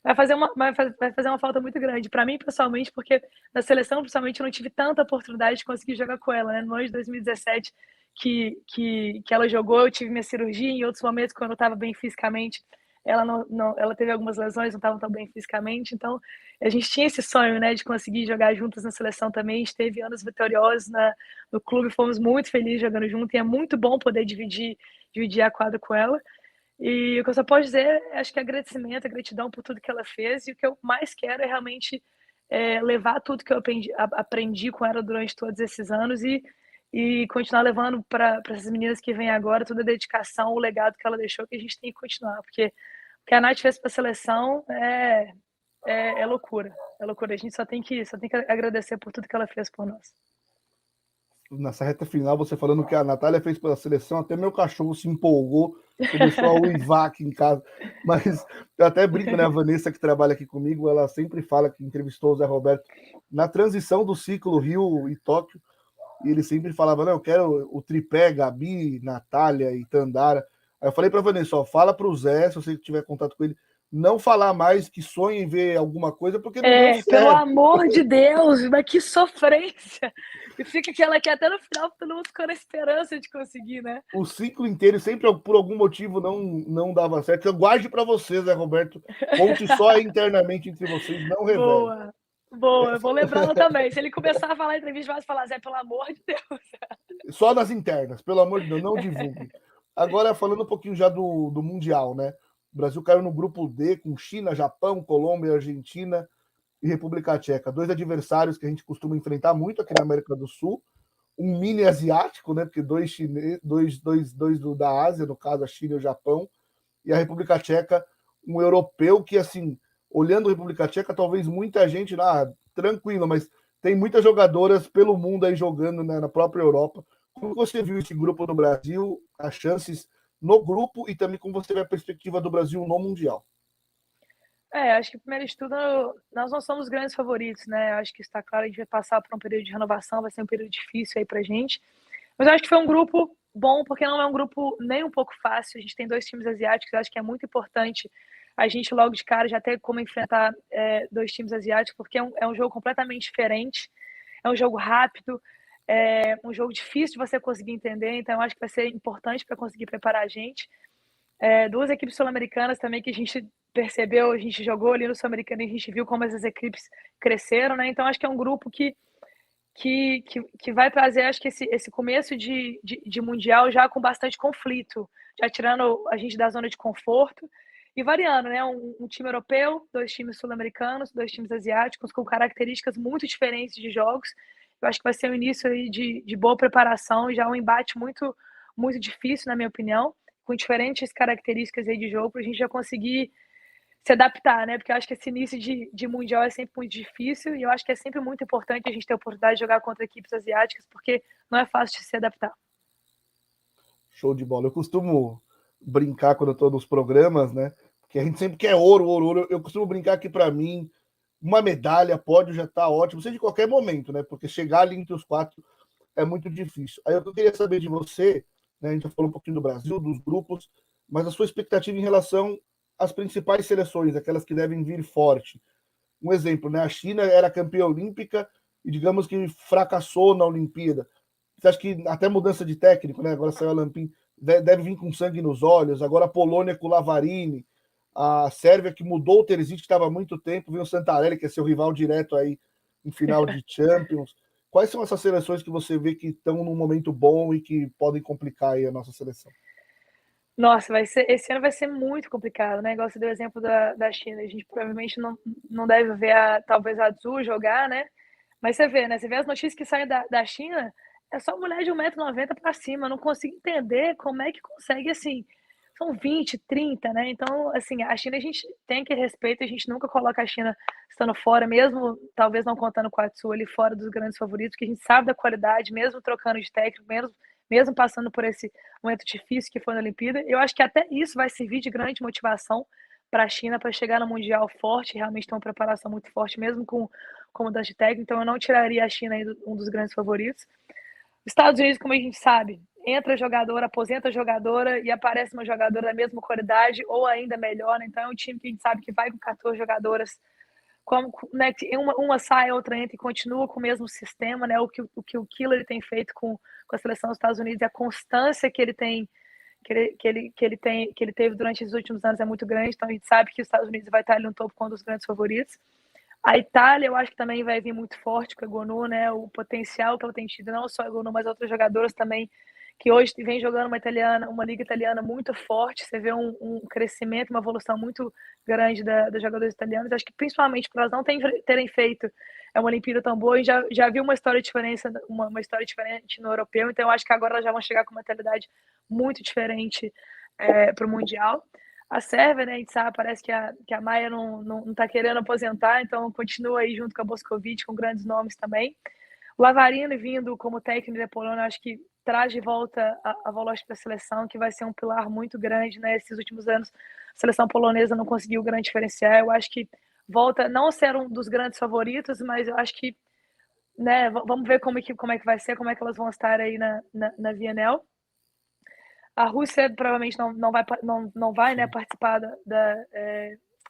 Vai fazer uma falta muito grande para mim, pessoalmente, porque na seleção, principalmente, eu não tive tanta oportunidade de conseguir jogar com ela, né? No ano de 2017 que ela jogou, eu tive minha cirurgia. Em outros momentos, quando eu estava bem fisicamente, ela teve algumas lesões, não estava tão bem fisicamente. Então, a gente tinha esse sonho, né, de conseguir jogar juntas na seleção também. A gente teve anos vitoriosos no clube, fomos muito felizes jogando junto, e é muito bom poder dividir a quadra com ela. E o que eu só posso dizer, acho que é agradecimento, gratidão por tudo que ela fez, e o que eu mais quero é realmente levar tudo que eu aprendi com ela durante todos esses anos e continuar levando para essas meninas que vêm agora toda a dedicação, o legado que ela deixou, que a gente tem que continuar, porque que a Nath fez para a seleção é loucura. É loucura. A gente só tem que agradecer por tudo que ela fez por nós. Nessa reta final, você falando que a Natália fez pela seleção, até meu cachorro se empolgou, começou a uivar aqui em casa. Mas eu até brinco, né? A Vanessa, que trabalha aqui comigo, ela sempre fala que entrevistou o Zé Roberto na transição do ciclo Rio e Tóquio, e ele sempre falava, não, eu quero o tripé, Gabi, Natália e Tandara. Aí eu falei para a Vanessa, ó, fala para o Zé, se você tiver contato com ele, não falar mais que sonha em ver alguma coisa, porque não deu certo. Pelo amor de Deus, mas que sofrência! E fica aquela que até no final todo mundo ficou na esperança de conseguir, né? O ciclo inteiro sempre, por algum motivo, não dava certo. Eu guarde para vocês, Zé Roberto, conte só internamente entre vocês, não revele. Boa, eu vou lembrá-lo também. Se ele começar a falar em entrevista, vai falar, Zé, pelo amor de Deus. Só nas internas, pelo amor de Deus, não divulgue. Agora, falando um pouquinho já do Mundial, né? O Brasil caiu no grupo D com China, Japão, Colômbia, Argentina e República Tcheca. 2 adversários que a gente costuma enfrentar muito aqui na América do Sul. Um mini asiático, né? Porque dois da Ásia, no caso a China e o Japão, e a República Tcheca, um europeu que, assim, olhando a República Tcheca, talvez muita gente, tranquilo, mas tem muitas jogadoras pelo mundo aí jogando, né, na própria Europa. Como você viu esse grupo no Brasil, as chances no grupo e também como você vê a perspectiva do Brasil no Mundial? Acho que primeiro de tudo, nós não somos grandes favoritos, né? Acho que está claro, a gente vai passar por um período de renovação, vai ser um período difícil aí pra gente. Mas eu acho que foi um grupo bom, porque não é um grupo nem um pouco fácil. A gente tem 2 times asiáticos, eu acho que é muito importante a gente logo de cara já ter como enfrentar 2 times asiáticos, porque é um jogo completamente diferente, é um jogo rápido, é um jogo difícil de você conseguir entender, então eu acho que vai ser importante para conseguir preparar a gente. 2 equipes sul-americanas também que a gente percebeu, a gente jogou ali no Sul-Americano e a gente viu como essas equipes cresceram, né? Então acho que é um grupo que vai trazer, acho que esse começo de Mundial já com bastante conflito, já tirando a gente da zona de conforto e variando, né? Um time europeu, 2 times sul-americanos, 2 times asiáticos, com características muito diferentes de jogos. Eu acho que vai ser um início aí de boa preparação, já um embate muito, muito difícil, na minha opinião, com diferentes características aí de jogo, para a gente já conseguir se adaptar, né? Porque eu acho que esse início de Mundial é sempre muito difícil e eu acho que é sempre muito importante a gente ter a oportunidade de jogar contra equipes asiáticas, porque não é fácil de se adaptar. Show de bola. Eu costumo brincar quando eu estou nos programas, né? Porque a gente sempre quer ouro, ouro, ouro. Eu costumo brincar que, para mim, uma medalha, pódio já está ótimo, seja de qualquer momento, né? Porque chegar ali entre os 4 é muito difícil. Aí eu queria saber de você, né? A gente já falou um pouquinho do Brasil, dos grupos, mas a sua expectativa em relação às principais seleções, aquelas que devem vir forte. Um exemplo, né? A China era campeã olímpica e digamos que fracassou na Olimpíada. Você acha que até mudança de técnico, né? Agora saiu a Lampin, deve vir com sangue nos olhos. Agora a Polônia com o Lavarini, a Sérvia que mudou o Terzic, que estava há muito tempo, viu o Santarelli, que é seu rival direto aí em final de Champions. Quais são essas seleções que você vê que estão num momento bom e que podem complicar aí a nossa seleção? Nossa, esse ano vai ser muito complicado, né? Igual você deu o exemplo da China. A gente provavelmente não deve ver talvez a Azul jogar, né? Mas você vê, né? Você vê as notícias que saem da China, é só mulher de 1,90 m para cima. Eu não consigo entender como é que consegue, assim. São 20, 30, né? Então, assim, a China a gente tem que respeitar, a gente nunca coloca a China estando fora, mesmo talvez não contando com a Atsu ali fora dos grandes favoritos, porque a gente sabe da qualidade, mesmo trocando de técnico, mesmo passando por esse momento difícil que foi na Olimpíada. Eu acho que até isso vai servir de grande motivação para a China para chegar no Mundial forte, realmente ter uma preparação muito forte, mesmo com mudança de técnico. Então, eu não tiraria a China aí um dos grandes favoritos. Estados Unidos, como a gente sabe, entra jogadora, aposenta jogadora e aparece uma jogadora da mesma qualidade ou ainda melhor. Né? Então, é um time que a gente sabe que vai com 14 jogadoras, né, uma sai, a outra entra e continua com o mesmo sistema, né? O que o Killer tem feito com a seleção dos Estados Unidos e a constância que ele tem que ele teve durante os últimos anos é muito grande. Então a gente sabe que os Estados Unidos vai estar ali no topo com um dos grandes favoritos. A Itália, eu acho que também vai vir muito forte com a Gonu, né? O potencial que ela tem tido, não só a Gonu, mas outros jogadores também, que hoje vem jogando uma liga italiana muito forte. Você vê um crescimento, uma evolução muito grande dos jogadores italianos. Acho que principalmente por elas não terem feito uma Olimpíada tão boa, e já viu uma história diferente no europeu. Então eu acho que agora elas já vão chegar com uma mentalidade muito diferente para o Mundial. a Sérvia, né, a gente sabe, parece que a Maia não tá querendo aposentar, então continua aí junto com a Boscovic, com grandes nomes também. O Lavarini vindo como técnico da Polônia, acho que traz de volta a Volosky para a seleção, que vai ser um pilar muito grande, né? Esses últimos anos a seleção polonesa não conseguiu o grande diferencial. Eu acho que volta não a ser um dos grandes favoritos, mas eu acho que, né, vamos ver como é que vai ser, como é que elas vão estar aí na Vienel. A Rússia provavelmente não vai, né, participar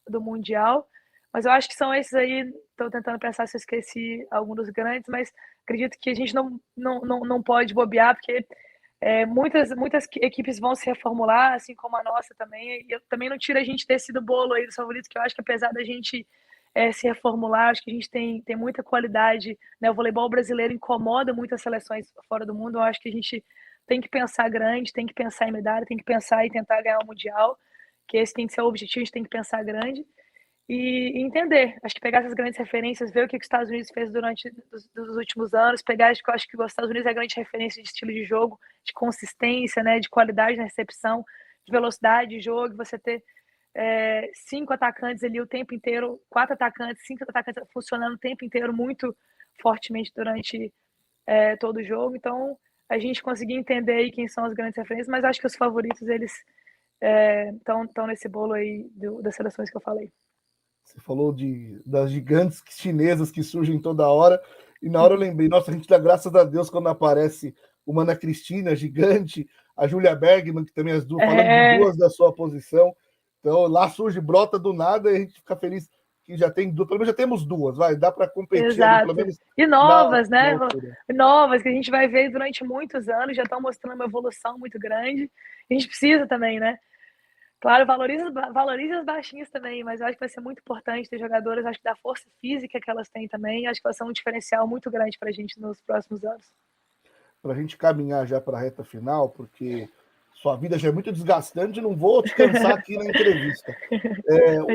do Mundial, mas eu acho que são esses aí. Estou tentando pensar se eu esqueci algum dos grandes, mas acredito que a gente não pode bobear, porque muitas equipes vão se reformular, assim como a nossa também. E eu também não tiro a gente desse do bolo aí dos favoritos, que eu acho que apesar da gente se reformular, acho que a gente tem muita qualidade, né? O voleibol brasileiro incomoda muitas seleções fora do mundo. Eu acho que a gente tem que pensar grande, tem que pensar em medalha, tem que pensar em tentar ganhar o Mundial, que esse tem que ser o objetivo, a gente tem que pensar grande e entender. Acho que pegar essas grandes referências, ver o que os Estados Unidos fez durante dos últimos anos, pegar, acho que os Estados Unidos é a grande referência de estilo de jogo, de consistência, né, de qualidade na recepção, de velocidade de jogo, você ter 5 atacantes ali o tempo inteiro, 4 atacantes, 5 atacantes funcionando o tempo inteiro muito fortemente durante todo o jogo. Então, a gente conseguir entender aí quem são as grandes referências, mas acho que os favoritos, eles estão nesse bolo aí das seleções que eu falei. Você falou das gigantes chinesas que surgem toda hora, e na hora eu lembrei, nossa, a gente dá graças a Deus quando aparece uma Ana Cristina, gigante, a Julia Bergman, que também as duas, falando de duas da sua posição. Então lá surge, brota do nada, e a gente fica feliz que já tem duas, pelo menos já temos duas, vai, dá para competir ali, pelo Exato. menos E na novas, né? altura. Novas, que a gente vai ver durante muitos anos, já estão mostrando uma evolução muito grande. A gente precisa também, né? Claro, valoriza as baixinhas também, mas eu acho que vai ser muito importante ter jogadoras, acho que da força física que elas têm também, acho que vai ser um diferencial muito grande para a gente nos próximos anos. Para a gente caminhar já para a reta final, porque sua vida já é muito desgastante, não vou te cansar aqui na entrevista.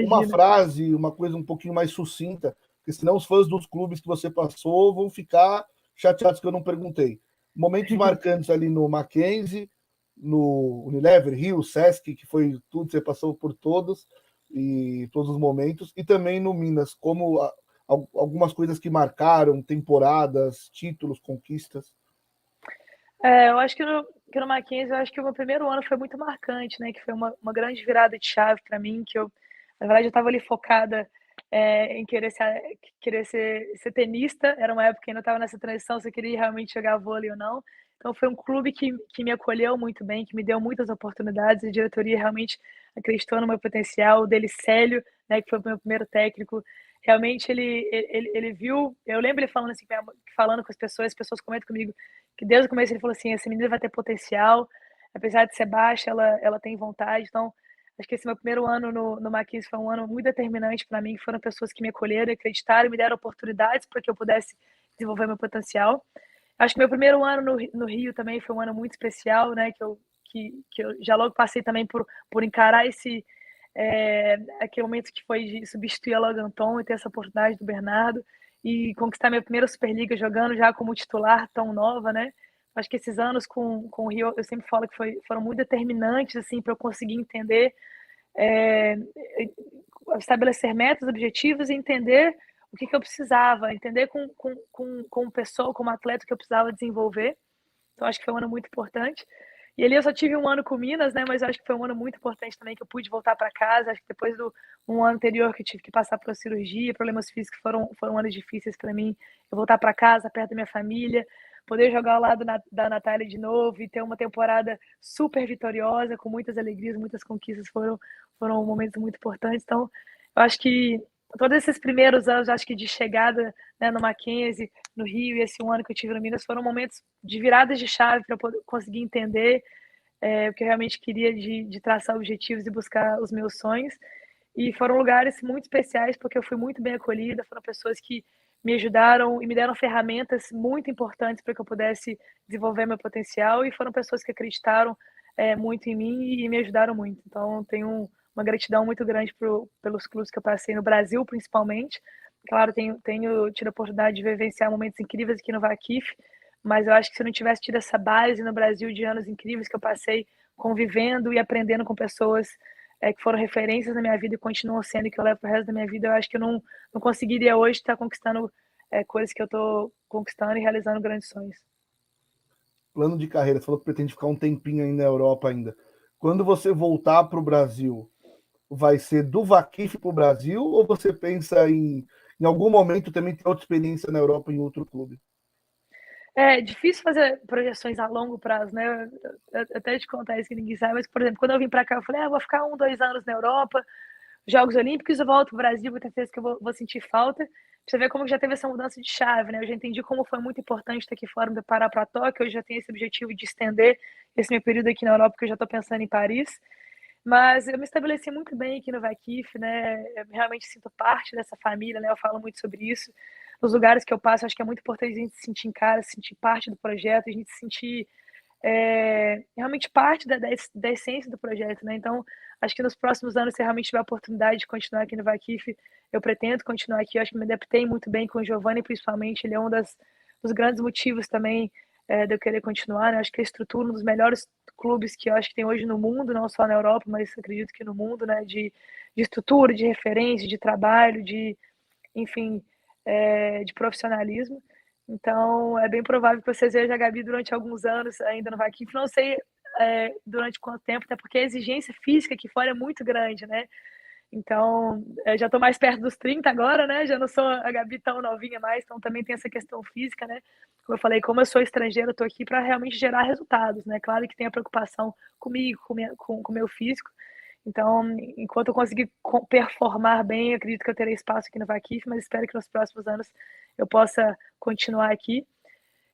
Uma frase, uma coisa um pouquinho mais sucinta, porque senão os fãs dos clubes que você passou vão ficar chateados que eu não perguntei. Momentos marcantes ali no Mackenzie, no Unilever, Rio, Sesc, que foi tudo, você passou por todos e todos os momentos, e também no Minas, como algumas coisas que marcaram, temporadas, títulos, conquistas. Eu acho que no Mackenzie, eu acho que o meu primeiro ano foi muito marcante, né? Que foi uma grande virada de chave para mim, que eu, na verdade, eu estava ali focada em querer ser tenista. Era uma época que ainda estava nessa transição, se eu queria realmente jogar vôlei ou não. Então, foi um clube que me acolheu muito bem, que me deu muitas oportunidades. A diretoria realmente acreditou no meu potencial. O Delicélio, né, que foi o meu primeiro técnico, realmente ele viu. Eu lembro ele falando assim, falando com as pessoas comentam comigo que desde o começo ele falou assim: essa menina vai ter potencial, apesar de ser baixa, ela tem vontade. Então, acho que esse meu primeiro ano no Mackenzie foi um ano muito determinante para mim. Foram pessoas que me acolheram, acreditaram, me deram oportunidades para que eu pudesse desenvolver meu potencial. Acho que meu primeiro ano no Rio também foi um ano muito especial, né? Que eu já logo passei também por encarar aquele momento que foi de substituir a Logan Tom e ter essa oportunidade do Bernardo e conquistar minha primeira Superliga jogando já como titular tão nova, né? Acho que esses anos com o Rio, eu sempre falo que foram muito determinantes assim para eu conseguir entender, é, estabelecer metas, objetivos e entender o que eu precisava, entender com pessoa, como atleta, o que eu precisava desenvolver. Então, acho que foi um ano muito importante. E ali eu só tive um ano com Minas, né? Mas acho que foi um ano muito importante também, que eu pude voltar para casa. Acho que depois do um ano anterior que eu tive que passar por uma cirurgia, problemas físicos foram anos difíceis para mim. Eu voltar para casa, perto da minha família, poder jogar ao lado da Natália de novo e ter uma temporada super vitoriosa, com muitas alegrias, muitas conquistas, foram momentos muito importantes. Então, eu acho que todos esses primeiros anos, acho que de chegada, né, no Mackenzie, no Rio, e esse um ano que eu tive no Minas, foram momentos de viradas de chave para eu conseguir entender o que eu realmente queria de traçar objetivos e buscar os meus sonhos. E foram lugares muito especiais, porque eu fui muito bem acolhida, foram pessoas que me ajudaram e me deram ferramentas muito importantes para que eu pudesse desenvolver meu potencial, e foram pessoas que acreditaram muito em mim e me ajudaram muito. Então, tenho uma gratidão muito grande pelos clubes que eu passei no Brasil, principalmente. Claro, tenho tido a oportunidade de vivenciar momentos incríveis aqui no Vakif, mas eu acho que se eu não tivesse tido essa base no Brasil de anos incríveis que eu passei convivendo e aprendendo com pessoas que foram referências na minha vida e continuam sendo e que eu levo pro resto da minha vida, eu acho que eu não conseguiria hoje estar conquistando coisas que eu tô conquistando e realizando grandes sonhos. Plano de carreira, você falou que pretende ficar um tempinho aí na Europa ainda. Quando você voltar para o Brasil, vai ser do Vakif para o Brasil ou você pensa em algum momento também ter outra experiência na Europa em outro clube? É difícil fazer projeções a longo prazo, né? Até te contar isso que ninguém sabe, mas, por exemplo, quando eu vim para cá, eu falei, vou ficar 1, 2 anos na Europa, Jogos Olímpicos, eu volto pro Brasil, muitas vezes que eu vou sentir falta. Pra você ver como já teve essa mudança de chave, né? Eu já entendi como foi muito importante estar aqui fora, me preparar para Tóquio, eu já tenho esse objetivo de estender esse meu período aqui na Europa, que eu já estou pensando em Paris. Mas eu me estabeleci muito bem aqui no Vakif, né? Eu realmente sinto parte dessa família, né? Eu falo muito sobre isso. Nos lugares que eu passo, acho que é muito importante a gente se sentir em casa, se sentir parte do projeto, a gente se sentir realmente parte da essência do projeto, né? Então, acho que nos próximos anos, se realmente tiver a oportunidade de continuar aqui no Vakif, eu pretendo continuar aqui. Eu acho que me adaptei muito bem com o Giovanni, principalmente. Ele é um dos grandes motivos também de eu querer continuar, né? Acho que a estrutura, um dos melhores clubes que eu acho que tem hoje no mundo, não só na Europa, mas acredito que no mundo, né? De estrutura, de referência, de trabalho, enfim, de profissionalismo. Então, é bem provável que vocês vejam a Gabi durante alguns anos ainda no Vakif. Não sei durante quanto tempo, até porque a exigência física aqui fora é muito grande, né? Então, eu já estou mais perto dos 30 agora, né? Já não sou a Gabi tão novinha mais, então também tem essa questão física, né? Como eu falei, como eu sou estrangeira, eu estou aqui para realmente gerar resultados, né? Claro que tem a preocupação comigo, com o meu físico. Então, enquanto eu conseguir performar bem, eu acredito que eu terei espaço aqui no Vakif, mas espero que nos próximos anos eu possa continuar aqui.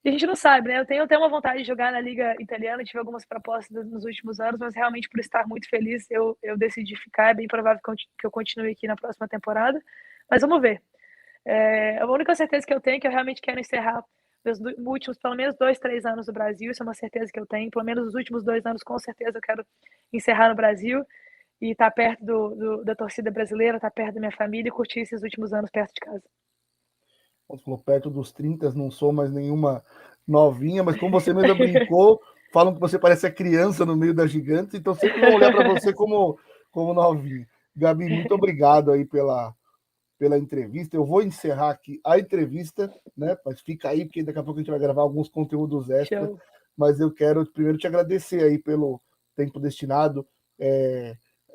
E a gente não sabe, né? Eu tenho até uma vontade de jogar na Liga Italiana, tive algumas propostas nos últimos anos, mas realmente por estar muito feliz, eu decidi ficar. É bem provável que eu continue aqui na próxima temporada, mas vamos ver. A única certeza que eu tenho é que eu realmente quero encerrar meus últimos, pelo menos 2, 3 anos no Brasil, isso é uma certeza que eu tenho. Pelo menos os últimos 2 anos, com certeza, eu quero encerrar no Brasil e estar perto da torcida brasileira, estar perto da minha família e curtir esses últimos anos perto de casa. Você falou perto dos 30, não sou mais nenhuma novinha, mas como você mesmo brincou, falam que você parece a criança no meio das gigantes, então sempre vão olhar para você como novinha. Gabi, muito obrigado aí pela entrevista. Eu vou encerrar aqui a entrevista, né? Mas fica aí, porque daqui a pouco a gente vai gravar alguns conteúdos extras. Show. Mas eu quero primeiro te agradecer aí pelo tempo destinado.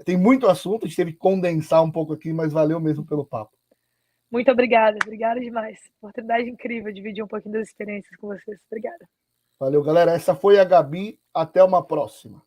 Tem muito assunto, a gente teve que condensar um pouco aqui, mas valeu mesmo pelo papo. Muito obrigada demais. Oportunidade incrível dividir um pouquinho das experiências com vocês. Obrigada. Valeu, galera. Essa foi a Gabi. Até uma próxima.